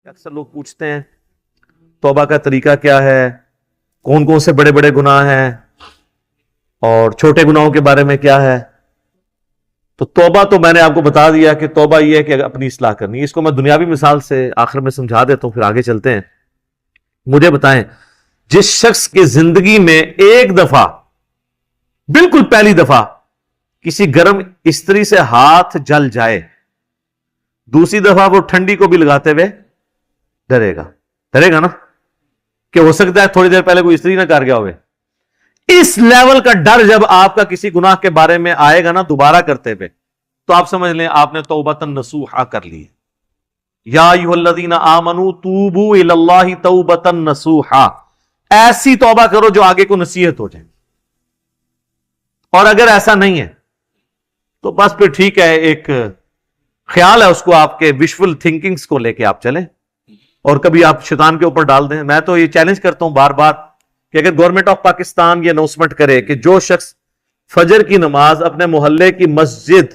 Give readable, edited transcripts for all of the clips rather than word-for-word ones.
اکثر لوگ پوچھتے ہیں توبہ کا طریقہ کیا ہے، کون کون سے بڑے بڑے گناہ ہیں اور چھوٹے گناہوں کے بارے میں کیا ہے. تو توبہ تو میں نے آپ کو بتا دیا کہ توبہ یہ ہے کہ اپنی اصلاح کرنی ہے. اس کو میں دنیاوی مثال سے آخر میں سمجھا دیتا ہوں، پھر آگے چلتے ہیں. مجھے بتائیں، جس شخص کی زندگی میں ایک دفعہ، بالکل پہلی دفعہ کسی گرم استری سے ہاتھ جل جائے، دوسری دفعہ وہ ٹھنڈی کو بھی لگاتے ہوئے ڈرے گا نا کہ ہو سکتا ہے تھوڑی دیر پہلے کوئی استری نہ کر گیا ہوئے. اس لیول کا ڈر جب آپ کا کسی گناہ کے بارے میں آئے گا نا دوبارہ کرتے ہوئے، تو آپ سمجھ لیں آپ نے توبۃ نصوحا کر لی. یا ایھا الذین آمنوا توبوا الی اللہ توبۃ نصوحا، ایسی توبہ کرو جو آگے کو نصیحت ہو جائے. اور اگر ایسا نہیں ہے تو بس پھر ٹھیک ہے، ایک خیال ہے اس کو، آپ کے وشفل تھنکنگز کو لے کے آپ چلیں اور کبھی آپ شیطان کے اوپر ڈال دیں. میں تو یہ چیلنج کرتا ہوں بار بار کہ اگر گورنمنٹ آف پاکستان یہ اناؤنسمنٹ کرے کہ جو شخص فجر کی نماز اپنے محلے کی مسجد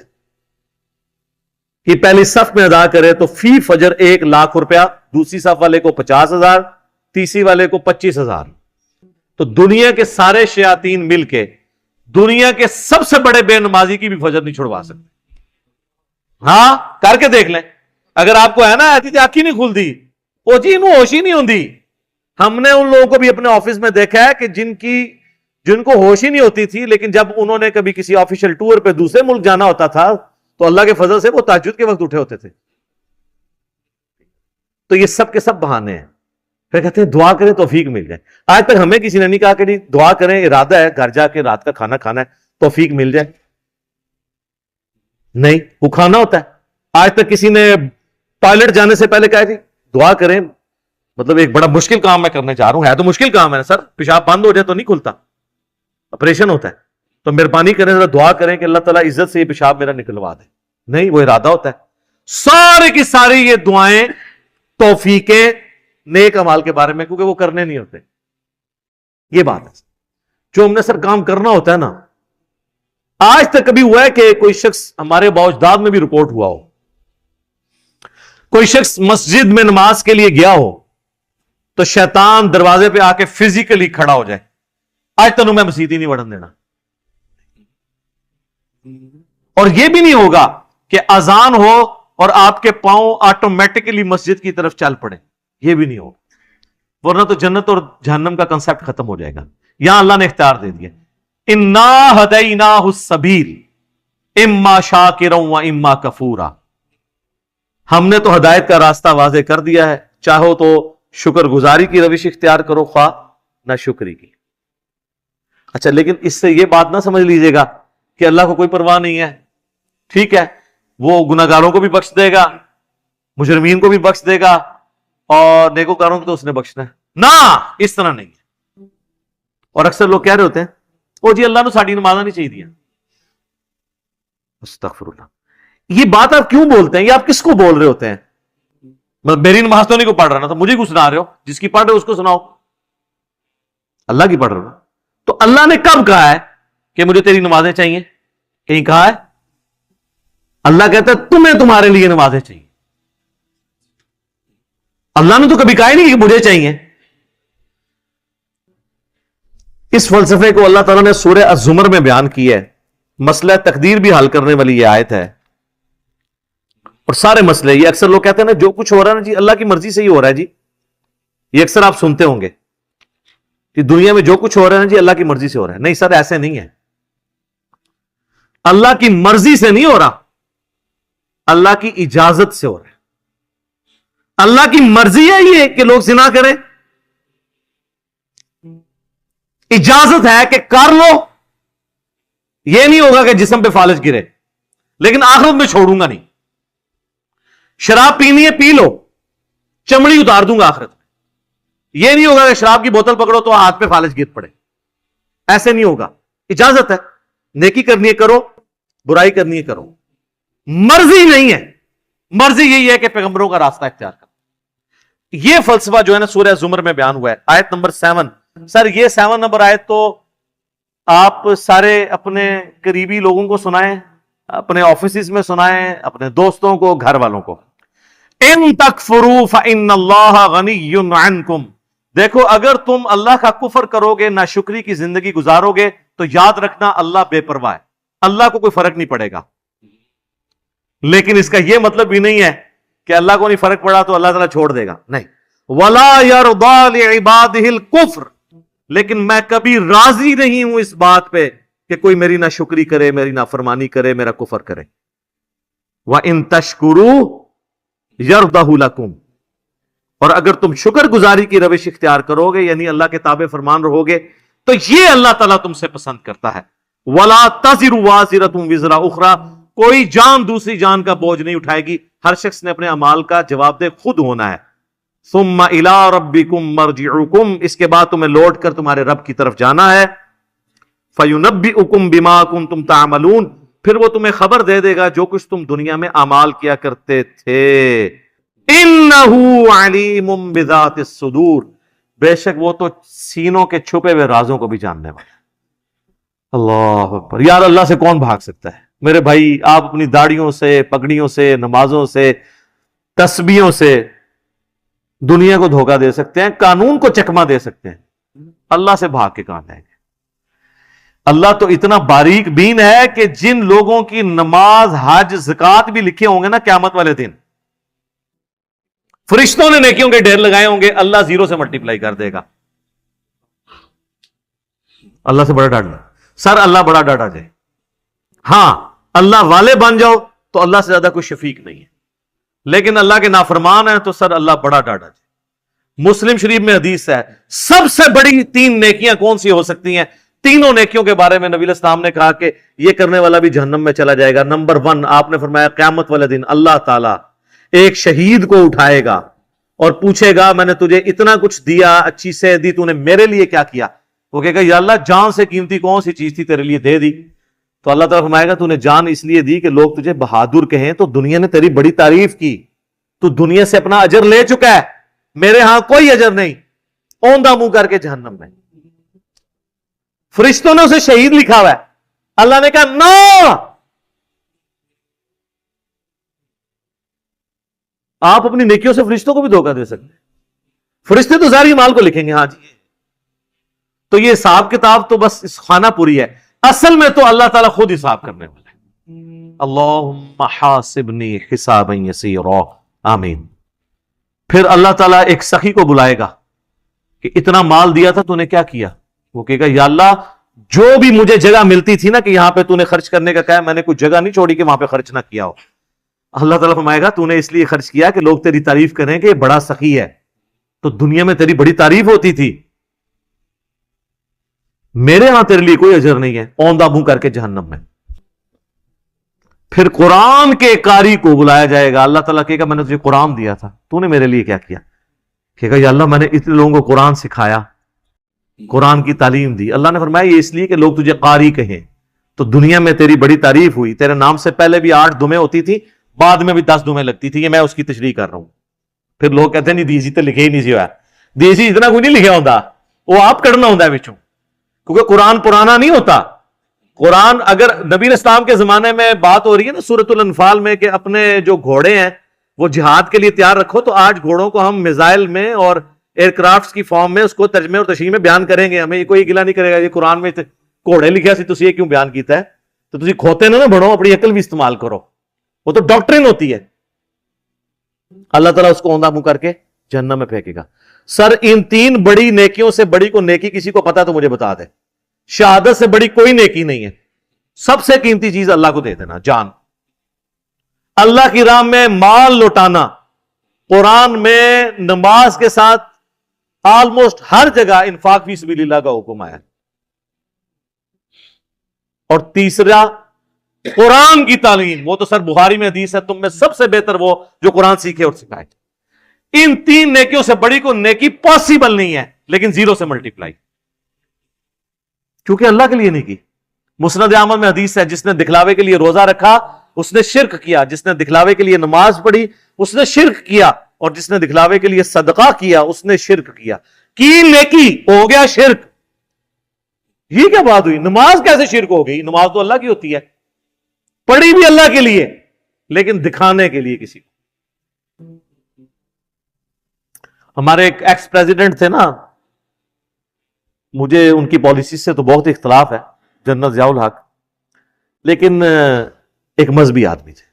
کی پہلی صف میں ادا کرے تو فی فجر 1,00,000 روپیہ، دوسری صف والے کو 50,000، تیسری والے کو 25,000. تو دنیا کے سارے شیاطین مل کے دنیا کے سب سے بڑے بے نمازی کی بھی فجر نہیں چھڑوا سکتے. ہاں کر کے دیکھ لیں. اگر آپ کو ہے نا ایسی آنکھ ہی نہیں کھلتی، وہ جی انہوں ہوش ہی نہیں ہوتی. ہم نے ان لوگوں کو بھی اپنے آفس میں دیکھا ہے کہ جن کو ہوش ہی نہیں ہوتی تھی، لیکن جب انہوں نے کبھی کسی آفیشل ٹور پہ دوسرے ملک جانا ہوتا تھا تو اللہ کے فضل سے وہ تہجد کے وقت اٹھے ہوتے تھے. تو یہ سب کے سب بہانے ہیں. پھر کہتے ہیں دعا کریں توفیق مل جائے. آج تک ہمیں کسی نے نہیں کہا کہ نہیں دعا کریں، ارادہ ہے گھر جا کے رات کا کھانا کھانا ہے توفیق مل جائے. نہیں، وہ کھانا ہوتا ہے. آج تک کسی نے ٹوائلٹ جانے سے پہلے کہا جی دعا کریں، مطلب ایک بڑا مشکل کام میں کرنے جا رہا ہوں، ہے تو مشکل کام ہے سر، پیشاب بند ہو جائے تو نہیں کھلتا، آپریشن ہوتا ہے، تو مہربانی کریں ذرا دعا کریں کہ اللہ تعالیٰ عزت سے یہ پیشاب میرا نکلوا دے. نہیں، وہ ارادہ ہوتا ہے. سارے کی ساری یہ دعائیں توفیقیں نیک امال کے بارے میں، کیونکہ وہ کرنے نہیں ہوتے. یہ بات ہے جو ہم نے سر کام کرنا ہوتا ہے نا. آج تک کبھی ہوا ہے کہ کوئی شخص ہمارے باوجداد میں بھی رپورٹ ہوا ہو، کوئی شخص مسجد میں نماز کے لیے گیا ہو تو شیطان دروازے پہ آ کے فزیکلی کھڑا ہو جائے آج تنوں میں مسجد ہی نہیں وڑن دینا. اور یہ بھی نہیں ہوگا کہ اذان ہو اور آپ کے پاؤں آٹومیٹکلی مسجد کی طرف چل پڑے، یہ بھی نہیں ہوگا، ورنہ تو جنت اور جہنم کا کنسپٹ ختم ہو جائے گا. یہاں اللہ نے اختیار دے دیا، انا ہدیناہ السبیل اما شاکرا و اما کفورا. ہم نے تو ہدایت کا راستہ واضح کر دیا ہے، چاہو تو شکر گزاری کی روش اختیار کرو، خواہ نہ شکری کی. اچھا، لیکن اس سے یہ بات نہ سمجھ لیجئے گا کہ اللہ کو کوئی پرواہ نہیں ہے. ٹھیک ہے، وہ گناہگاروں کو بھی بخش دے گا، مجرمین کو بھی بخش دے گا، اور نیکوکاروں کو تو اس نے بخشنا ہے. نہ، اس طرح نہیں ہے. اور اکثر لوگ کہہ رہے ہوتے ہیں او جی اللہ نے ساڑی نمازہ نہیں چاہیے دیا. استغفر اللہ. یہ بات آپ کیوں بولتے ہیں؟ یہ آپ کس کو بول رہے ہوتے ہیں؟ مطلب میری نماز تو نہیں کو پڑھ رہا نا، تو مجھے کیوں سنا رہے ہو؟ جس کی پڑھ رہے ہو اس کو سناؤ. اللہ کی پڑھ رہے ہو تو اللہ نے کب کہا ہے کہ مجھے تیری نمازیں چاہیے؟ کہیں کہا ہے؟ اللہ کہتا ہے تمہیں تمہارے لیے نمازیں چاہیے. اللہ نے تو کبھی کہا ہی نہیں کہ مجھے چاہیے. اس فلسفے کو اللہ تعالیٰ نے سورہ الزمر میں بیان کی ہے. مسئلہ تقدیر بھی حل کرنے والی یہ آیت ہے، اور سارے مسئلے. یہ اکثر لوگ کہتے ہیں نا جو کچھ ہو رہا ہے نا جی اللہ کی مرضی سے ہی ہو رہا ہے جی. یہ اکثر آپ سنتے ہوں گے کہ دنیا میں جو کچھ ہو رہا ہے نا جی اللہ کی مرضی سے ہو رہا ہے. نہیں سر، ایسے نہیں ہے. اللہ کی مرضی سے نہیں ہو رہا، اللہ کی اجازت سے ہو رہا ہے. اللہ کی مرضی ہے یہ کہ لوگ زنا کریں، اجازت ہے کہ کر لو. یہ نہیں ہوگا کہ جسم پہ فالج گرے، لیکن آخرت میں چھوڑوں گا نہیں. شراب پینی ہے پی لو، چمڑی اتار دوں گا آخرت میں. یہ نہیں ہوگا کہ شراب کی بوتل پکڑو تو ہاتھ پہ فالج گر پڑے. ایسے نہیں ہوگا. اجازت ہے، نیکی کرنی ہے کرو، برائی کرنی ہے کرو. مرضی نہیں ہے. مرضی یہی ہے کہ پیغمبروں کا راستہ اختیار کرو. یہ فلسفہ جو ہے نا سورہ زمر میں بیان ہوا ہے، آیت نمبر 7. سر یہ 7 نمبر آیت تو آپ سارے اپنے قریبی لوگوں کو سنائیں، اپنے آفیسز میں سنائیں، اپنے دوستوں کو، گھر والوں کو. ان تکفروا فان اللہ غنی عنکم، دیکھو اگر تم اللہ کا کفر کرو گے، ناشکری کی زندگی گزارو گے، تو یاد رکھنا اللہ بے پرواہ ہے، اللہ کو کوئی فرق نہیں پڑے گا۔ لیکن اس کا یہ مطلب بھی نہیں ہے کہ اللہ کو نہیں فرق پڑا تو اللہ تعالیٰ چھوڑ دے گا، نہیں۔ وَلَا يَرْضَى لِعِبَادِهِ الْكُفْرِ، لیکن میں کبھی راضی نہیں ہوں اس بات پہ کہ کوئی میری ناشکری کرے، میری نافرمانی کرے، میرا کفر کرے۔ وَإِن تَشْكُرُوا يَرْضَهُ لَكُمْ، اور اگر تم شکر گزاری کی روش اختیار کرو گے، یعنی اللہ کے تابع فرمان رہو گے، تو یہ اللہ تعالیٰ تم سے پسند کرتا ہے۔ وَلَا تَزِرُ وَازِرَةٌ وِزْرَ أُخْرَى، کوئی جان دوسری جان کا بوجھ نہیں اٹھائے گی، ہر شخص نے اپنے اعمال کا جواب دہ خود ہونا ہے۔ ثُمَّ إِلَىٰ رَبِّكُمْ مَرْجِعُكُمْ، اس کے بعد تمہیں لوٹ کر تمہارے رب کی طرف جانا ہے۔ فَيُنَبِّئُكُمْ بِمَا كُنتُمْ تَعْمَلُونَ، پھر وہ تمہیں خبر دے دے گا جو کچھ تم دنیا میں اعمال کیا کرتے تھے۔ إِنَّهُ عَلِيمٌ بِذَاتِ الصُّدُورِ، بے شک وہ تو سینوں کے چھپے ہوئے رازوں کو بھی جاننے والا ہے۔ اللہ اکبر، یار اللہ سے کون بھاگ سکتا ہے؟ میرے بھائی، آپ اپنی داڑھیوں سے، پگڑیوں سے، نمازوں سے، تسبیحوں سے دنیا کو دھوکہ دے سکتے ہیں، قانون کو چکما دے سکتے ہیں، اللہ سے بھاگ کے کہاں جائیں گے؟ اللہ تو اتنا باریک بین ہے کہ جن لوگوں کی نماز، حج، زکات بھی لکھے ہوں گے نا قیامت والے دن، فرشتوں نے نیکیوں کے ڈھیر لگائے ہوں گے، اللہ زیرو سے ملٹیپلائی کر دے گا۔ اللہ سے بڑا ڈاٹنا سر، اللہ بڑا ڈاٹا جائے۔ ہاں اللہ والے بن جاؤ تو اللہ سے زیادہ کوئی شفیق نہیں ہے، لیکن اللہ کے نافرمان ہیں تو سر اللہ بڑا ڈاٹا جائے۔ مسلم شریف میں حدیث ہے، سب سے بڑی 3 نیکیاں کون سی ہو سکتی ہیں؟ تینوں نیکیوں کے بارے میں نبی علیہ السلام نے کہا کہ یہ کرنے والا بھی جہنم میں چلا جائے گا۔ نمبر 1 آپ نے فرمایا قیامت والے دن اللہ تعالیٰ ایک شہید کو اٹھائے گا اور پوچھے گا میں نے تجھے اتنا کچھ دیا، اچھی سے دی، تو نے میرے لیے کیا کیا؟ وہ کہے گا یا اللہ جان سے قیمتی کون سی چیز تھی تیرے لیے دے دی۔ تو اللہ تعالیٰ فرمائے گا تو نے جان اس لیے دی کہ لوگ تجھے بہادر کہیں، تو دنیا نے تیری بڑی تعریف کی، تو دنیا سے اپنا اجر لے چکا ہے، میرے ہاں کوئی اجر نہیں، اوندا منہ کر کے جہنم میں۔ فرشتوں نے اسے شہید لکھا ہوا ہے، اللہ نے کہا نہ، آپ اپنی نیکیوں سے فرشتوں کو بھی دھوکہ دے سکتے ہیں، فرشتے تو ظاہری مال کو لکھیں گے، ہاں جی، تو یہ حساب کتاب تو بس اس خانہ پوری ہے، اصل میں تو اللہ تعالیٰ خود حساب کرنے والا ہے۔ اللہم حاسبنی حسابا یسیرا، آمین۔ پھر اللہ تعالیٰ ایک سخی کو بلائے گا کہ اتنا مال دیا تھا تو نے کیا کیا؟ وہ کہے گا یا اللہ جو بھی مجھے جگہ ملتی تھی نا کہ یہاں پہ تو نے خرچ کرنے کا کہا، میں نے کوئی جگہ نہیں چھوڑی کہ وہاں پہ خرچ نہ کیا ہو۔ اللہ تعالیٰ فرمائے گا تو نے اس لیے خرچ کیا کہ لوگ تیری تعریف کریں کہ یہ بڑا سخی ہے، تو دنیا میں تیری بڑی تعریف ہوتی تھی، میرے ہاں تیرے لیے کوئی اجر نہیں ہے، اوندا منہ کر کے جہنم میں۔ پھر قرآن کے قاری کو بلایا جائے گا، اللہ تعالیٰ کہے گا میں نے تجھے قرآن دیا تھا، تو نے میرے لیے کیا کیا؟ کہے گا یا اللہ میں نے اتنے لوگوں کو قرآن سکھایا، قرآن کی تعلیم دی۔ اللہ نے فرمایا یہ اس لیے کہ لوگ تجھے قاری کہیں، تو دنیا میں تیری بڑی تعریف ہوئی، تیرے نام سے پہلے بھی 8 دمیں ہوتی تھی، بعد میں بھی 10 دمیں لگتی تھی، یہ میں اس کی تشریح کر رہا ہوں۔ پھر لوگ کہتے ہیں نہیں دیسی تو لکھے ہی نہیں سی ہوا، دیسی اتنا کوئی نہیں لکھا ہوتا، وہ آپ کرنا ہوتا ہے بچوں، کیونکہ قرآن پرانا نہیں ہوتا۔ قرآن اگر نبی علیہ السلام کے زمانے میں بات ہو رہی ہے نا سورۃ الانفال میں کہ اپنے جو گھوڑے ہیں وہ جہاد کے لیے تیار رکھو، تو آج گھوڑوں کو ہم میزائل میں اور ایئر کرافٹس کی فارم میں اس کو ترجمے اور تشریح میں بیان کریں گے، ہمیں یہ کوئی گلا نہیں کرے گا یہ قرآن میں گھوڑے لکھا سی تسی یہ کیوں بیان کیتا ہے؟ تو تسی کھوتے نہ بڑھو، اپنی عقل بھی استعمال کرو، وہ تو ڈاکٹرین ہوتی ہے۔ اللہ تعالیٰ اس کو اوندا منہ کر کے جہنم میں پھینکے گا۔ سر ان 3 بڑی نیکیوں سے بڑی کو نیکی کسی کو پتا تو مجھے بتا دے، شہادت سے بڑی کوئی نیکی نہیں ہے۔ سب سے قیمتی چیز اللہ کو دے دینا، جان، اللہ کی راہ میں مال لوٹانا، قرآن میں نماز کے ساتھ آلموسٹ ہر جگہ انفاق فی سبیل اللہ کا حکم آیا۔ اور تیسرا قرآن کی تعلیم، وہ تو سر بخاری میں حدیث ہے تم میں سب سے بہتر وہ جو قرآن سیکھے اور سکھائے۔ ان 3 نیکیوں سے بڑی کو نیکی پاسبل نہیں ہے، لیکن 0 سے ملٹیپلائی، کیونکہ اللہ کے لیے نہیں کی۔ مسند احمد میں حدیث ہے جس نے دکھلاوے کے لیے روزہ رکھا اس نے شرک کیا، جس نے دکھلاوے کے لیے نماز پڑھی اس نے شرک کیا، اور جس نے دکھلاوے کے لیے صدقہ کیا اس نے شرک کیا۔ کی نیکی ہو گیا شرک، یہ کیا بات ہوئی؟ نماز کیسے شرک ہو گئی؟ نماز تو اللہ کی ہوتی ہے، پڑھی بھی اللہ کے لیے لیکن دکھانے کے لیے کسی کو۔ ہمارے ایک ایکس پریزیڈنٹ تھے نا، مجھے ان کی پالیسی سے تو بہت اختلاف ہے، جنرل ضیاء الحق، لیکن ایک مذہبی آدمی تھے.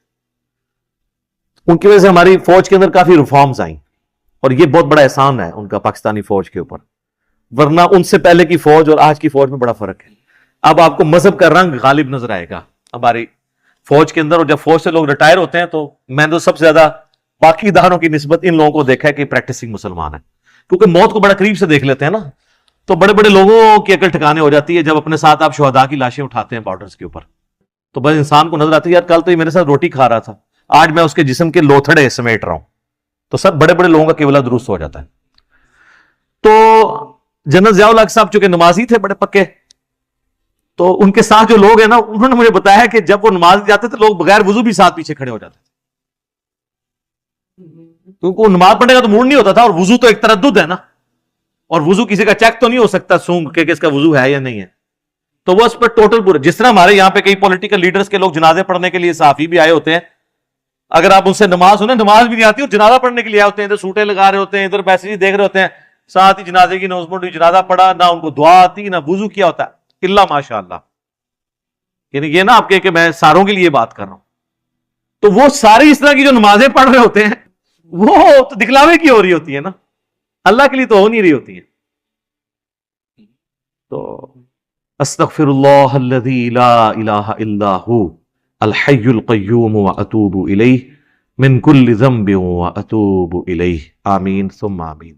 ان کی وجہ سے ہماری فوج کے اندر کافی ریفارمز آئیں، اور یہ بہت بڑا احسان ہے ان کا پاکستانی فوج کے اوپر، ورنہ ان سے پہلے کی فوج اور آج کی فوج میں بڑا فرق ہے. اب آپ کو مذہب کا رنگ غالب نظر آئے گا ہماری فوج کے اندر، اور جب فوج سے لوگ ریٹائر ہوتے ہیں تو میں تو سب سے زیادہ باقی اداروں کی نسبت ان لوگوں کو دیکھا ہے کہ پریکٹسنگ مسلمان ہیں، کیونکہ موت کو بڑا قریب سے دیکھ لیتے ہیں نا، تو بڑے بڑے لوگوں کی عقل ٹھکانے ہو جاتی ہے جب اپنے ساتھ آپ شہداء کی لاشیں اٹھاتے ہیں بارڈرز کے اوپر. تو بس انسان کو نظر آتی ہے یار کل تو یہ میرے ساتھ روٹی کھا رہا تھا، آج میں اس کے جسم کے لوتھڑے سمیٹ رہا ہوں. تو سب بڑے بڑے لوگوں کا قبلہ درست ہو جاتا ہے. تو جنرل ضیاء الحق صاحب چونکہ نمازی تھے بڑے پکے، تو ان کے ساتھ جو لوگ ہیں نا، انہوں نے مجھے بتایا کہ جب وہ نماز جاتے تھے لوگ بغیر وضو بھی ساتھ پیچھے کھڑے ہو جاتے تھے، کیونکہ وہ نماز پڑھنے کا تو موڈ نہیں ہوتا تھا، اور وضو تو ایک تردد ہے نا، اور وضو کسی کا چیک تو نہیں ہو سکتا سونگ کہ اس کا وضو ہے یا نہیں ہے. تو وہ اس پر ٹوٹل پورے، جس طرح ہمارے یہاں پہ کئی پولیٹیکل لیڈرز کے لوگ جنازے پڑھنے کے لیے صحافی بھی آئے ہوتے ہیں، اگر آپ ان سے نماز سنیں، نماز بھی نہیں آتی اور جنازہ پڑھنے کے لیے آئے ہوتے ہیں، ادھر سوٹے لگا رہے ہوتے ہیں، ادھر میسیج دیکھ رہے ہوتے ہیں، ساتھ ہی جنازے کی نوزمنٹ جنازہ پڑھا، نہ ان کو دعا آتی نہ وضو کیا ہوتا ہے، الا ماشاء اللہ. یعنی یہ نا آپ کہ میں ساروں کے لیے بات کر رہا ہوں. تو وہ ساری اس طرح کی جو نمازیں پڑھ رہے ہوتے ہیں وہ تو دکھلاوے کی ہو رہی ہوتی ہے نا، اللہ کے لیے تو ہو نہیں رہی ہوتی ہے. تو استغفر اللہ الذی لا الہ الا ہو الحی القیوم واتوب الیہ من کل ذنب واتوب الیہ. آمین ثم آمین.